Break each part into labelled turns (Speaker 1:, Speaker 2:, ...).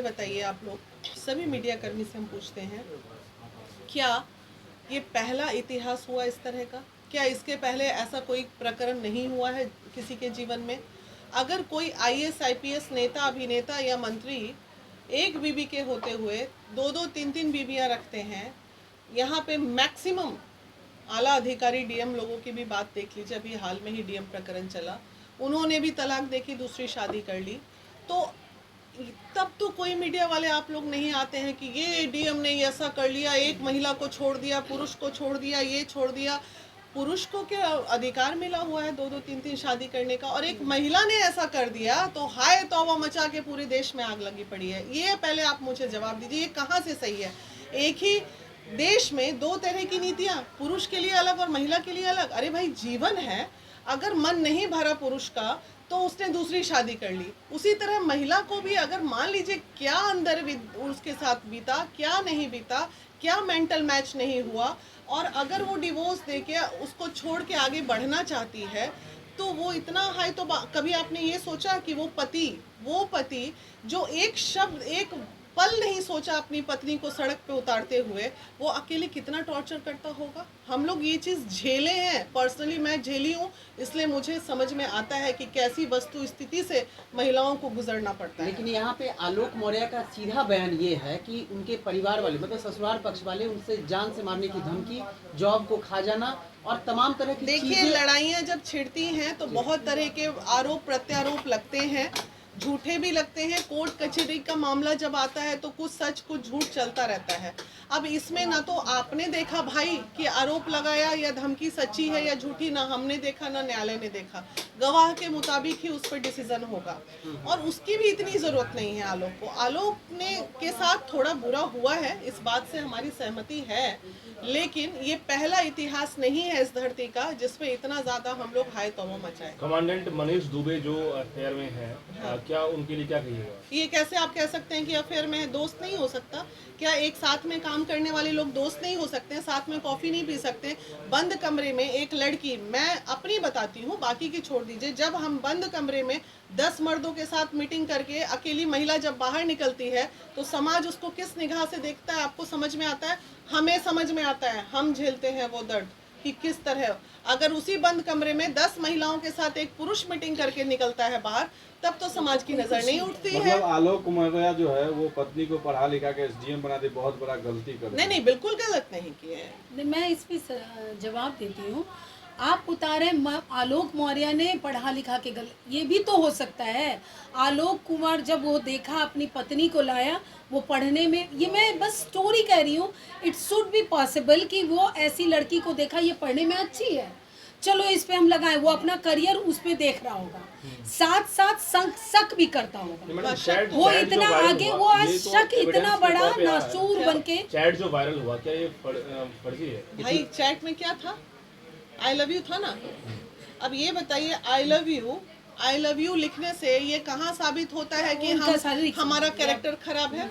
Speaker 1: बताइए, आप लोग सभी मीडिया कर्मी से हम पूछते हैं, क्या ये पहला इतिहास हुआ इस तरह का? क्या इसके पहले ऐसा कोई प्रकरण नहीं हुआ है किसी के जीवन में? अगर कोई आईएएस आईपीएस नेता, अभिनेता या मंत्री एक बीबी के होते हुए दो दो तीन तीन बीबियां रखते हैं, यहाँ पे मैक्सिमम आला अधिकारी डीएम लोगों की भी बात देख लीजिए। अभी हाल में ही डीएम प्रकरण चला, उन्होंने भी तलाक देके दूसरी शादी कर ली। तो तब तो कोई मीडिया वाले आप लोग नहीं आते हैं कि ये डीएम ने ऐसा कर लिया, एक महिला को छोड़ दिया, पुरुष को छोड़ दिया, ये छोड़ दिया। पुरुष को क्या अधिकार मिला हुआ है दो दो तीन तीन शादी करने का? और एक महिला ने ऐसा कर दिया तो हाय तौबा मचा के पूरे देश में आग लगी पड़ी है। ये पहले आप मुझे जवाब दीजिए, ये कहाँ से सही है? एक ही देश में दो तरह की नीतियां, पुरुष के लिए अलग और महिला के लिए अलग। अरे भाई, जीवन है, अगर मन नहीं भरा पुरुष का तो उसने दूसरी शादी कर ली। उसी तरह महिला को भी अगर मान लीजिए क्या अंदर उसके साथ बीता, क्या नहीं बीता, क्या मेंटल मैच नहीं हुआ, और अगर वो डिवोर्स देके उसको छोड़ के आगे बढ़ना चाहती है तो वो इतना हाई। तो कभी आपने ये सोचा कि वो पति जो एक शब्द, एक पल नहीं सोचा अपनी पत्नी को सड़क पे उतारते हुए, वो अकेले कितना टॉर्चर करता होगा? हम लोग ये चीज़ झेले हैं, पर्सनली मैं झेली हूँ, इसलिए मुझे समझ में आता है कि कैसी वस्तु स्थिति से महिलाओं को गुजरना पड़ता है।
Speaker 2: लेकिन यहाँ पे आलोक मौर्य का सीधा बयान ये है कि उनके परिवार वाले, मतलब ससुराल पक्ष वाले, उनसे जान से मारने की धमकी, जॉब को खा जाना और तमाम तरह की
Speaker 1: देखिए, लड़ाइयाँ जब छिड़ती हैं तो बहुत तरह के आरोप प्रत्यारोप लगते हैं, झूठे भी लगते हैं। कोर्ट कचहरी का मामला जब आता है तो कुछ सच कुछ झूठ चलता रहता है। अब इसमें ना तो आपने देखा भाई कि आरोप लगाया या धमकी सच्ची है या झूठी, ना हमने देखा ना न्यायालय ने देखा। गवाह के मुताबिक ही उस पर डिसीजन होगा, और उसकी भी इतनी जरूरत नहीं है आलोक को। आलोक ने के साथ थोड़ा बुरा हुआ है, इस बात से हमारी सहमति है, लेकिन ये पहला इतिहास नहीं है इस धरती का जिसमें इतना ज्यादा हम लोग हाय तौबा मचाए।
Speaker 3: कमांडेंट मनीष दुबे जो अफेयर में है, क्या उनके लिए क्या कहिएगा?
Speaker 1: ये कैसे आप कह सकते हैं कि अफेयर में है? दोस्त नहीं हो सकता क्या? एक साथ में काम करने वाले लोग दोस्त नहीं हो सकते हैं? साथ में कॉफी नहीं पी सकते? बंद कमरे में एक लड़की, मैं अपनी बताती हूँ, बाकी की छोड़ दीजिए, जब हम बंद कमरे में 10 मर्दों के साथ मीटिंग करके अकेली महिला जब बाहर निकलती है तो समाज उसको किस निगाह से देखता है? आपको समझ में आता है? हमें समझ में आता है, हम झेलते हैं वो दर्द कि किस तरह अगर उसी बंद कमरे में 10 महिलाओं के साथ एक पुरुष मीटिंग करके निकलता है बाहर, तब तो समाज की नजर नहीं उठती है।
Speaker 4: मतलब आलोक मौर्य जो है वो पत्नी को पढ़ा लिखा के एसडीएम बना दे, बहुत बड़ा गलती कर।
Speaker 1: नहीं, बिल्कुल गलत नहीं किए हैं।
Speaker 5: मैं इस पे जवाब देती हूँ। आप उतारे आलोक मौर्य ने पढ़ा लिखा के गलत, ये भी तो हो सकता है। आलोक कुमार जब वो देखा अपनी पत्नी को लाया, वो पढ़ने में, ये मैं बस स्टोरी कह रही हूँ, इट शुड बी पॉसिबल कि वो ऐसी लड़की को देखा, ये पढ़ने में अच्छी है, चलो इस पे हम लगाएं, वो अपना करियर उस पे देख रहा होगा, साथ साथ शक भी करता होगा। वो इतना आगे, वो आज शक इतना बड़ा नासूर बनके।
Speaker 3: चैट जो वायरल हुआ, क्या ये फर्जी है?
Speaker 1: भाई, चैट में क्या था? आई लव यू था ना। अब ये बताइए, आई लव यू लिखने से ये कहाँ साबित होता है कि हमारा कैरेक्टर खराब है?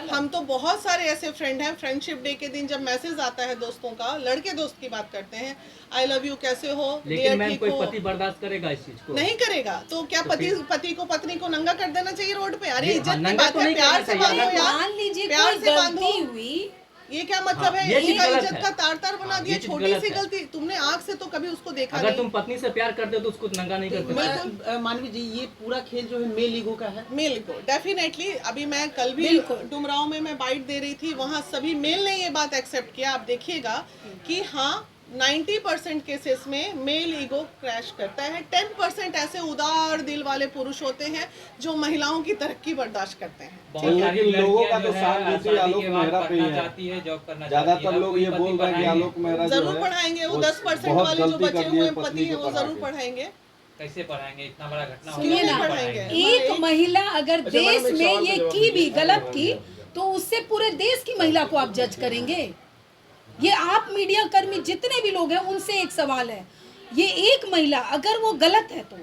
Speaker 1: हम तो बहुत सारे ऐसे फ्रेंड हैं, फ्रेंडशिप डे के दिन जब मैसेज आता है दोस्तों का, लड़के दोस्त की बात करते हैं, आई लव यू, कैसे हो,
Speaker 6: लेकिन मैम कोई पति बर्दाश्त करेगा इस चीज को?
Speaker 1: नहीं करेगा। तो क्या पति को पत्नी को नंगा कर देना चाहिए रोड पे? अरे इज्जत की
Speaker 6: नंगा
Speaker 1: बात
Speaker 6: तो
Speaker 1: है,
Speaker 6: नहीं
Speaker 1: प्यार से
Speaker 6: करना
Speaker 1: बांधो
Speaker 6: चाहिए।
Speaker 1: यार,
Speaker 5: मान लीजिए
Speaker 1: प्यार
Speaker 5: कोई
Speaker 1: से बांधो।
Speaker 5: गलती हुई,
Speaker 1: ये क्या मतलब है?
Speaker 6: ये चीज गलत
Speaker 1: इज्जत
Speaker 6: है।
Speaker 1: का तार बना दिया,
Speaker 6: ये चीज
Speaker 1: छोटी
Speaker 6: गलत
Speaker 1: सी
Speaker 6: है।
Speaker 1: गलती। तुमने आँख से तो कभी उसको देखा
Speaker 6: अगर
Speaker 1: नहीं।
Speaker 6: तुम पत्नी से प्यार करते हो तो उसको नंगा नहीं करते।
Speaker 2: मानवी जी, ये पूरा खेल जो है मेल ईगो का है।
Speaker 1: मेल को डेफिनेटली, अभी मैं कल भी डुमराव में मैं बाइट दे रही थी, वहाँ सभी मेल ने ये बात एक्सेप्ट किया। आप देखिएगा कि हाँ, 90% केसेस में मेल ईगो क्रैश करता है। 10% ऐसे उदार दिल वाले पुरुष होते हैं जो महिलाओं की तरक्की बर्दाश्त करते हैं।
Speaker 4: लोगों का तो सहानुभूति आलोक मेहरा पे ही है। ज्यादातर लोग ये बोल रहे हैं कि आलोक मेहरा
Speaker 1: जरूर पढ़ाएंगे, वो 10% वाले जो बचे हुए पति हैं वो जरूर पढ़ाएंगे।
Speaker 7: कैसे पढ़ाएंगे? इतना बड़ा घटना हो
Speaker 5: सुनिए ना, एक महिला अगर देश में ये की भी गलत की तो उससे पूरे देश की महिला को आप जज करेंगे? ये आप मीडिया कर्मी जितने भी लोग हैं उनसे एक सवाल है, ये एक महिला अगर वो गलत है तो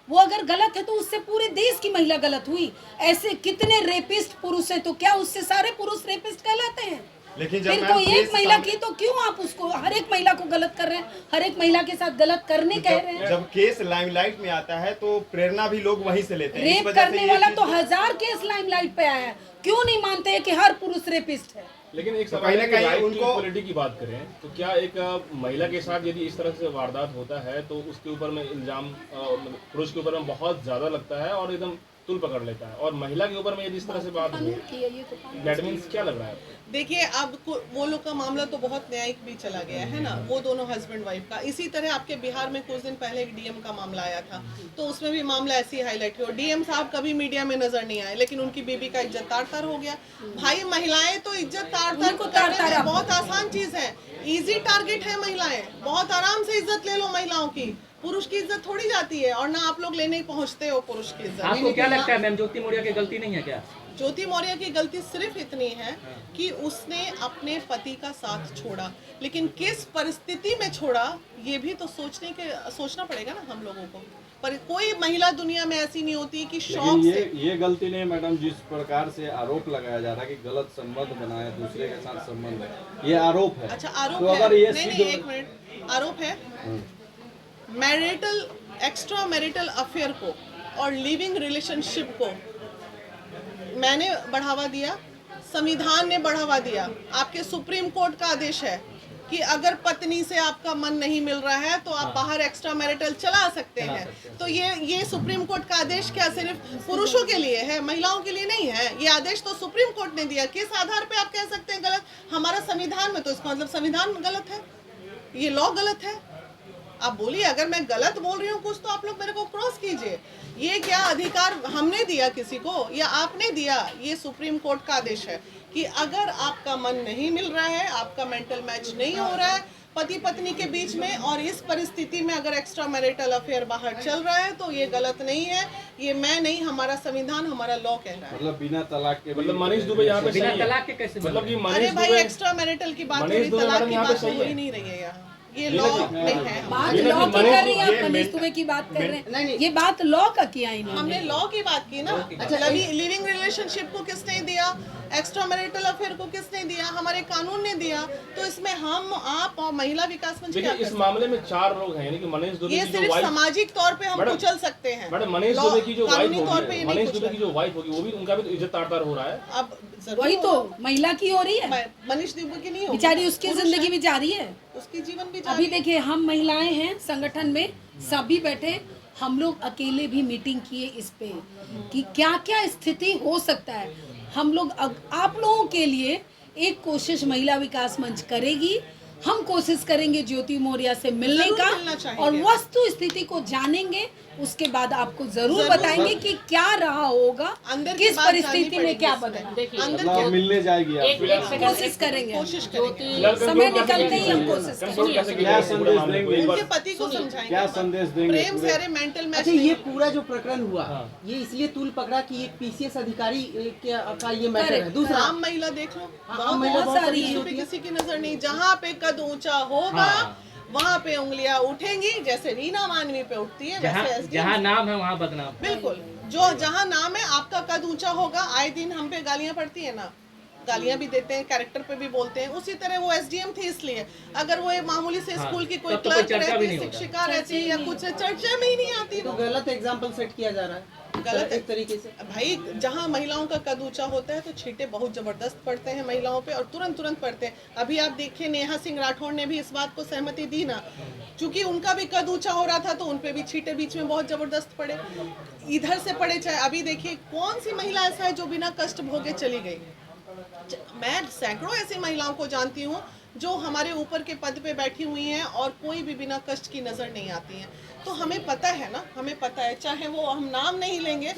Speaker 5: वो अगर गलत है तो उससे पूरे देश की महिला गलत हुई। ऐसे कितने रेपिस्ट पुरुष है, तो क्या उससे सारे पुरुष रेपिस्ट कहलाते हैं?
Speaker 8: लेकिन जब
Speaker 5: फिर
Speaker 8: मैम
Speaker 5: कोई एक
Speaker 8: केस
Speaker 5: महिला
Speaker 8: सामने-
Speaker 5: की तो क्यों आप उसको हर एक महिला को गलत कर रहे हैं, हर एक महिला के साथ गलत करने कह रहे हैं?
Speaker 8: जब केस लाइमलाइट में आता है तो प्रेरणा भी लोग वहीं से लेते हैं। इस
Speaker 5: रेप
Speaker 8: वजह से
Speaker 5: करने
Speaker 8: ये
Speaker 5: वाला
Speaker 8: चीज़
Speaker 5: तो 1000 केस लाइमलाइट पे आया है, क्यों नहीं मानते हैं कि हर पुरुष रेपिस्ट है?
Speaker 3: लेकिन एक
Speaker 8: तो
Speaker 3: सवाल
Speaker 8: कहीं
Speaker 3: है
Speaker 8: ना
Speaker 3: कि
Speaker 8: कहीं
Speaker 3: राइट टू
Speaker 8: उनको-
Speaker 3: इक्वलिटी की बात करें तो क्या एक महिला के साथ यदि इस तरह से वारदात होता है तो उसके ऊपर में इल्जाम पुरुष के ऊपर में बहुत ज्यादा लगता है और एकदम तुल पकड़ लेता है, और महिला के ऊपर में यदि इस तरह से बात हुई दैट मीन्स क्या लग रहा है आपको?
Speaker 1: देखिए अब वो लोग का मामला तो बहुत न्यायिक भी चला गया है ना, वो दोनों हस्बैंड वाइफ का। इसी तरह आपके बिहार में कुछ दिन पहले एक डीएम का मामला आया था, तो उसमें भी मामला ऐसे ही हाईलाइट हुआ। डीएम साहब कभी मीडिया में नजर नहीं आए, लेकिन उनकी बीबी का इज्जत तार-तार हो गया। भाई महिलाएं तो इज्जत तार-तार
Speaker 5: उनको
Speaker 1: करने में
Speaker 5: तार-तार
Speaker 1: बहुत आसान चीज है, इजी टारगेट है महिलाएं। बहुत आराम से इज्जत ले लो महिलाओं की, पुरुष की इज्जत थोड़ी जाती है, और ना आप लोग लेने पहुंचते हो पुरुष की इज्जत।
Speaker 6: आपको क्या लगता है मैम, ज्योति मौर्य की गलती नहीं है क्या?
Speaker 1: ज्योति मौर्य की गलती सिर्फ इतनी है कि उसने अपने पति का साथ छोड़ा, लेकिन किस परिस्थिति में छोड़ा ये भी तो सोचना पड़ेगा ना हम लोगों को। पर कोई महिला दुनिया में ऐसी नहीं होती कि शौक
Speaker 4: लेकिन
Speaker 1: से।
Speaker 4: ये गलती नहीं मैडम, जिस प्रकार से आरोप लगाया जा रहा है कि गलत संबंध बनाया दूसरे के साथ संबंध है, ये आरोप है।
Speaker 1: अच्छा आरोप
Speaker 4: तो
Speaker 1: है,
Speaker 4: अगर ये
Speaker 1: नहीं
Speaker 4: सिद्ध-
Speaker 1: एक मिनट, आरोप है मैरिटल एक्स्ट्रा मैरिटल अफेयर को और लिविंग रिलेशनशिप को मैंने बढ़ावा दिया, संविधान ने बढ़ावा दिया, आपके सुप्रीम कोर्ट का आदेश है कि अगर पत्नी से आपका मन नहीं मिल रहा है तो आप बाहर एक्स्ट्रा मैरिटल चला सकते हैं। तो ये सुप्रीम कोर्ट का आदेश क्या सिर्फ पुरुषों के लिए है, महिलाओं के लिए नहीं है? ये आदेश तो सुप्रीम कोर्ट ने दिया। किस आधार पे आप कह सकते हैं गलत? हमारा संविधान में तो इसका मतलब संविधान गलत है, ये लॉ गलत है। आप बोलिए, अगर मैं गलत बोल रही हूँ कुछ तो आप लोग मेरे को क्रॉस कीजिए। ये क्या अधिकार हमने दिया किसी को या आपने दिया? ये सुप्रीम कोर्ट का आदेश है कि अगर आपका मन नहीं मिल रहा है, आपका मेंटल मैच नहीं हो रहा है पति पत्नी के बीच में, और इस परिस्थिति में अगर एक्स्ट्रा मैरिटल अफेयर बाहर चल रहा है तो ये गलत नहीं है। ये मैं नहीं, हमारा संविधान, हमारा लॉ कह रहा है।
Speaker 4: मतलब बिना तलाक के
Speaker 3: मतलब मनीष दुबे यहाँ पे
Speaker 6: बिना
Speaker 3: सही है।
Speaker 6: तलाक के कैसे
Speaker 3: मतलब कि
Speaker 1: अरे
Speaker 3: मनीष
Speaker 1: भाई
Speaker 3: दुबे
Speaker 1: एक्स्ट्रा मैरिटल की बात हो
Speaker 3: मनीष
Speaker 1: रही,
Speaker 3: दुबे
Speaker 1: तलाक
Speaker 3: मैडम
Speaker 1: की
Speaker 3: यहाँ पे
Speaker 1: बात तो
Speaker 3: सही
Speaker 1: हो
Speaker 3: है।
Speaker 1: ही नहीं रही है यहाँ, ये लॉ में है।
Speaker 5: बात
Speaker 3: ये
Speaker 5: लॉ
Speaker 3: नहीं,
Speaker 5: की कर रही है,
Speaker 8: ये
Speaker 5: आप मनीष
Speaker 8: मेन-
Speaker 5: दुबे की बात कर रहे
Speaker 2: नहीं,
Speaker 5: हैं,
Speaker 2: नहीं।
Speaker 5: ये बात लॉ का किया इन्होंने।
Speaker 1: हमने लॉ की बात की ना।
Speaker 2: अच्छा,
Speaker 1: लिविंग रिलेशनशिप को किसने दिया? एक्स्ट्रा मैरिटल अफेयर को किसने दिया? हमारे कानून ने दिया। तो इसमें हम, आप और महिला विकास मंच क्या
Speaker 3: देखिए
Speaker 1: कर
Speaker 3: इस
Speaker 1: सकते
Speaker 3: मामले में 4 लोग हैं, यानी कि मनीष
Speaker 1: हैं?
Speaker 3: दुबे
Speaker 1: ये
Speaker 3: की जो
Speaker 1: सिर्फ
Speaker 3: वाइफ,
Speaker 1: सामाजिक तौर पे हम
Speaker 3: मैडम-
Speaker 1: कुचल सकते हैं।
Speaker 3: मैडम मनीष
Speaker 1: लॉ-
Speaker 3: दुबे की जो वाइफ
Speaker 1: कानूनी तौर पे
Speaker 3: होगी,
Speaker 1: ये नहीं
Speaker 3: मनीष
Speaker 1: कुचल
Speaker 3: दुबे की जो वाइफ होगी वो भी, उनका भी तो इज्जत तार-तार हो रहा है।
Speaker 1: अब जरूर
Speaker 5: वही तो महिला की हो रही है,
Speaker 1: मनीष दुबे की नहीं होगी,
Speaker 5: बेचारी उसकी
Speaker 1: पुरुष
Speaker 5: जिंदगी
Speaker 1: है,
Speaker 5: भी जारी है।
Speaker 1: उसकी जीवन भी
Speaker 5: अभी
Speaker 1: जारी है।
Speaker 5: देखिए हम महिलाएं हैं संगठन में, सभी बैठे, हम लोग अकेले भी मीटिंग किए इस पे कि क्या क्या स्थिति हो सकता है। हम लोग आप लोगों के लिए एक कोशिश महिला विकास मंच करेगी, हम कोशिश करेंगे ज्योति मौर्य से मिलने
Speaker 1: जरूर
Speaker 5: का
Speaker 1: मिलना चाहेंगे।
Speaker 5: और वस्तु स्थिति को जानेंगे, उसके बाद आपको जरूर
Speaker 1: जरूर।
Speaker 5: बताएंगे कि क्या रहा होगा,
Speaker 1: अंदर की
Speaker 5: किस
Speaker 1: बात जाननी
Speaker 5: परिस्थिति में
Speaker 1: पड़ेगी
Speaker 5: क्या
Speaker 1: इसमें।
Speaker 5: बदला।
Speaker 1: अंदर
Speaker 4: मतलब
Speaker 1: क्या
Speaker 4: मिलने जाएगी आप।
Speaker 5: कोशिश करेंगे,
Speaker 1: कोशिश करेंगे।
Speaker 5: समय निकलते ही हम कोशिश
Speaker 3: कंट्रोल कैसे
Speaker 4: क्या
Speaker 3: किया
Speaker 4: संदेश
Speaker 3: पूरे मामले को?
Speaker 4: देंगे?
Speaker 3: एक बार
Speaker 1: उनके पति को समझाएंगे।
Speaker 4: क्या संदेश देंगे
Speaker 1: प्रेम से,
Speaker 4: पूरे-
Speaker 1: अरे मेंटल मैच
Speaker 2: अच्छा,
Speaker 1: नहीं
Speaker 2: ये
Speaker 1: होता।
Speaker 2: पूरा जो प्रकरण हुआ ये इसलिए तूल पकड़ा कि एक पीसीएस अधिकारी का ये मैटर है। दूसरा
Speaker 1: आम महिला देख लो,
Speaker 2: आम महिला बहुत सारी
Speaker 1: किसी पे
Speaker 2: होती है।
Speaker 1: किसी की नजर नहीं। जहाँ पे कद ऊंचा होगा वहाँ पे उंगलियां उठेंगी, जैसे रीना मानवी पे उठती है
Speaker 6: जहाँ
Speaker 1: वैसे SDM
Speaker 6: जहाँ नाम है वहाँ बदनाम।
Speaker 1: बिल्कुल, जो जहाँ नाम है, आपका कद ऊंचा होगा, आए दिन हम पे गालियां पड़ती है ना, गालियां भी देते हैं, कैरेक्टर पे भी बोलते हैं। उसी तरह वो एसडीएम थी, इसलिए अगर वो मामूली से स्कूल की कोई
Speaker 6: तब तो कोई
Speaker 1: क्लर्क
Speaker 6: चर्चा भी
Speaker 1: रहती,
Speaker 6: नहीं होता।
Speaker 1: शिक्षिका रहती या कुछ, चर्चा में ही नहीं आती
Speaker 2: तो
Speaker 1: वो।
Speaker 2: गलत एग्जाम्पल सेट किया जा रहा है
Speaker 1: गलत
Speaker 2: एक तरीके से।
Speaker 1: भाई, जहाँ महिलाओं का कद ऊंचा होता है तो छींटे बहुत जबरदस्त पड़ते हैं महिलाओं पे, और तुरंत पड़ते हैं। अभी आप देखिए नेहा सिंह राठौड़ ने भी इस बात को सहमति दी ना, क्योंकि उनका भी कद ऊंचा हो रहा था तो उनपे भी छींटे बीच में बहुत जबरदस्त पड़े, इधर से पड़े चाहे। अभी देखिए कौन सी महिला ऐसा है जो बिना कष्ट भोगे चली गई? मैं सैकड़ों ऐसी महिलाओं को जानती हूँ जो हमारे ऊपर के पद पे बैठी हुई हैं और कोई भी बिना कष्ट की नजर नहीं आती हैं। तो हमें पता है ना, हमें पता है, चाहे वो हम नाम नहीं लेंगे